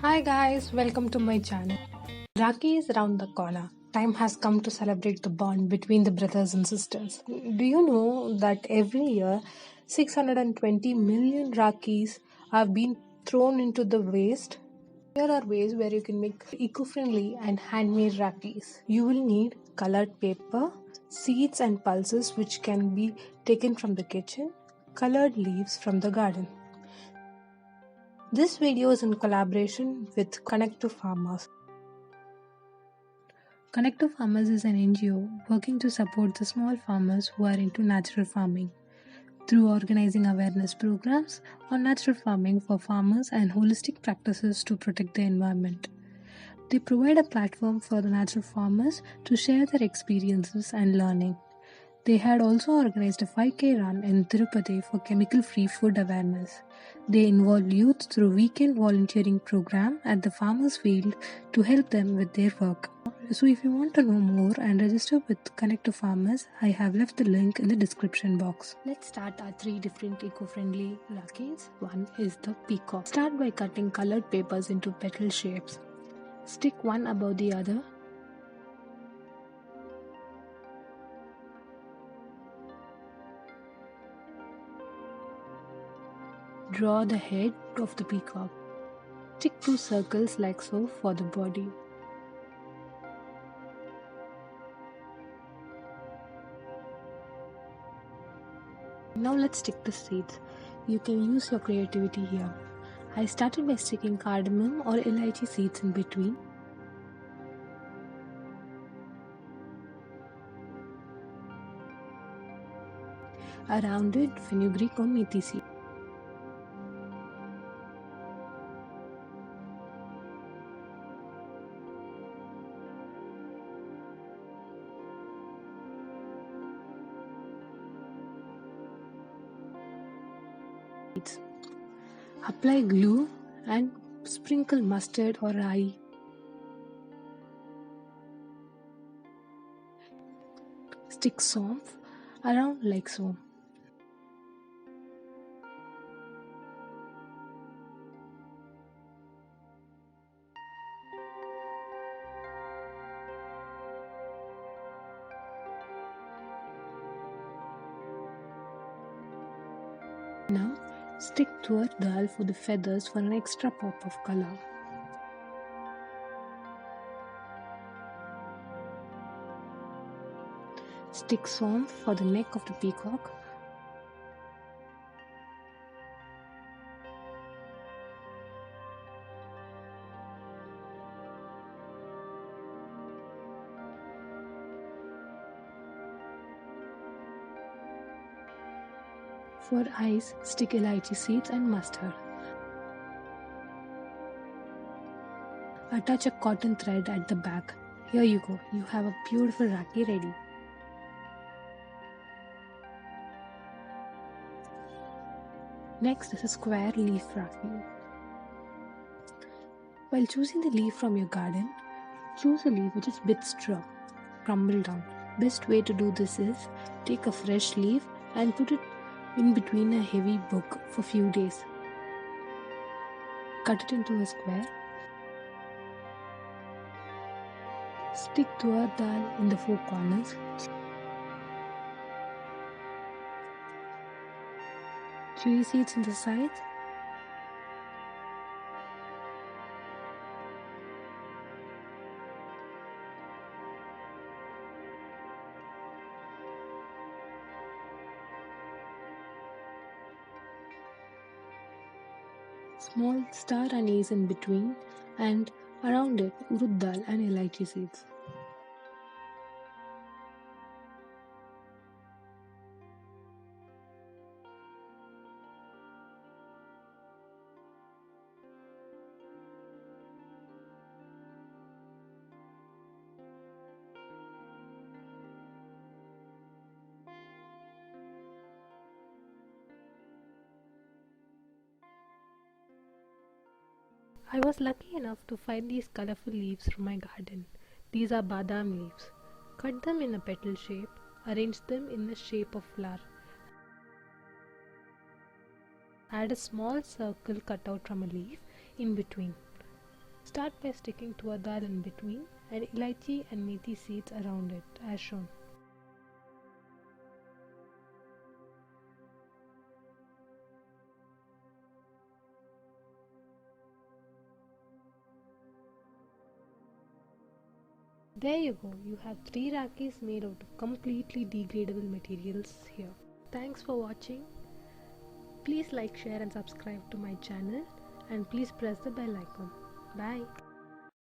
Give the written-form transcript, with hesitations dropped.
Hi guys, welcome to my channel. Rakhi is around the corner. Time has come to celebrate the bond between the brothers and sisters. Do you know that every year 620 million Rakhis are being thrown into the waste? Here are ways where you can make eco-friendly and handmade Rakhis. You will need colored paper, seeds and pulses which can be taken from the kitchen, colored leaves from the garden. This video is in collaboration with Connect to Farmers. Connect to Farmers is an NGO working to support the small farmers who are into natural farming through organizing awareness programs on natural farming for farmers and holistic practices to protect the environment. They provide a platform for the natural farmers to share their experiences and learning. They had also organized a 5K run in Tirupati for chemical-free food awareness. They involved youth through weekend volunteering program at the farmers' field to help them with their work. So if you want to know more and register with Connect to Farmers, I have left the link in the description box. Let's start our 3 different eco-friendly rakhis. One is the Peacock. Start by cutting colored papers into petal shapes. Stick one above the other. Draw the head of the peacock. Stick 2 circles like so for the body. Now let's stick the seeds. You can use your creativity here. I started by sticking cardamom or elachi seeds in between. Around it, fenugreek or methi seed. Apply glue and sprinkle mustard or raai. Stick sauf around like so. Now stick thoor dhal for the feathers for an extra pop of color. Stick sauf for the neck of the peacock. For eyes, stick elachi seeds and mustard. Attach a cotton thread at the back. Here you go, you have a beautiful rakhi ready. Next is a square leaf rakhi. While choosing the leaf from your garden, choose a leaf which is a bit strong, crumble down. Best way to do this is take a fresh leaf and put it in between a heavy book for few days. Cut it into a square. Stick thoor dhal in the 4 corners. Chili seeds in the sides. Small star anise in between, and around it urud dal and elachi seeds. I was lucky enough to find these colorful leaves from my garden. These are badam leaves. Cut them in a petal shape, arrange them in the shape of flower. Add a small circle cut out from a leaf in between. Start by sticking to a dhal in between and elachi and methi seeds around it as shown. There you go, you have 3 rakhis made out of completely degradable materials here. Thanks for watching. Please like, share and subscribe to my channel and please press the bell icon. Bye.